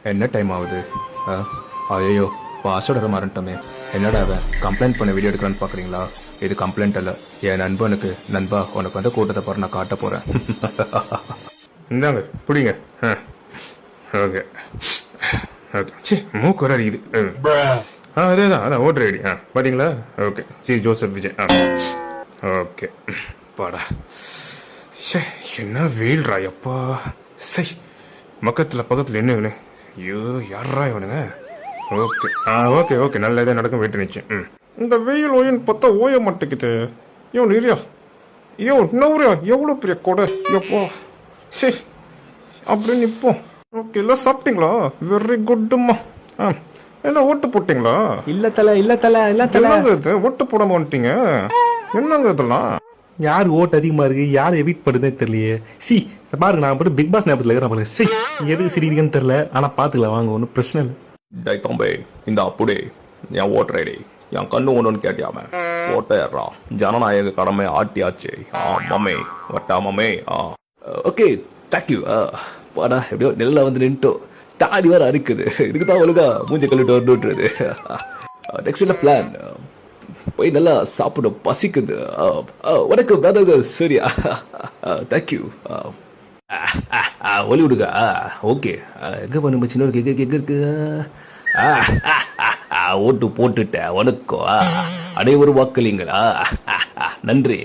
என்ன டைம் ஆகுது? ஐயோ பாஸ்வேர்டு மறந்துட்டோமே. என்னடா அவன் கம்ப்ளைண்ட் பண்ண வீடியோ எடுக்கலான்னு பார்க்குறீங்களா? இது கம்ப்ளைண்ட் அல்ல, என் நண்பனுக்கு நண்பா உனக்கு வந்து கூட்டத்தை பாரு, நான் காட்ட போகிறேன். இந்தாங்க பிடிங்க. Okay okay. சி மூக்கு வர அடிக்குது. அதே தான் அதான் ஓட்டர் ஐடி. பார்த்தீங்களா? Okay. C Joseph Vijay. Okay பாடா. சே என்ன வெயில்ரா எப்பா. சை பக்கத்தில் என்ன இவனு? ஐயோ யாரா இவனுங்க? ஓகே ஓகே ஓகே நல்ல இதாக நடக்கும். வெயிட்டு நிச்சயம். இந்த வெயில் ஓயன்னு பார்த்தா ஓய மாட்டேங்குது. இவன் இரியா ஐயோ இன்னொரு எவ்வளோ பெரிய கொடை எப்போ. சரி அப்படின்னு நிற்போம். ஓகே எல்லாம் சாப்பிட்டீங்களா? வெரி குட்டும்மா. என்ன ஓட்டு போட்டிங்களா? இல்ல தல என்னங்க இது ஓட்டு போடாம வந்துட்டீங்க? என்னங்க இதெல்லாம்? யார் ஓட்டு அதிகமாக இருக்கு, யார் எவிட் பண்ணுறதே தெரியலையே. பாருங்க, நான் போட்டு பிக் பாஸ் ஞாபகத்தில் இருக்கிறேன் பாருங்க. எதுக்கு சிரிக்கிறீங்கன்னு தெரியல, ஆனால் பார்த்துக்கலாம் வாங்க, ஒன்றும் பிரச்சனை இல்லை. டை தம்பி இந்த அப்படியே என் ஓட்டர் ஐடி என் கண்ணு ஒன்றுன்னு கேட்டியாம ஓட்டேறா. ஜனநாயக கடமை ஆட்டியாச்சு. மம்மே வட்டா மம்மே. Okay thank you. பாடா எப்படியோ நெல்ல வந்து நின்ட்டோம். தாடி வேற அரிக்குது. இதுக்கு தான் ஒழுங்கா மூஞ்சி கல்லிட்டு வரணுன்றது. நெக்ஸ்ட் பிளான் போய் நல்லா சாப்பிட பசிக்குது. உனக்கு பிரதர் சரியா? தேங்க்யூ. ஒலி விடுங்க. ஓகே எங்கே பண்ணு சின்ன இருக்கு எங்கே இருக்கு? ஓட்டு போட்டுட்டேன். வணக்கம். அனைவரும் வாக்களிங்களா? நன்றி.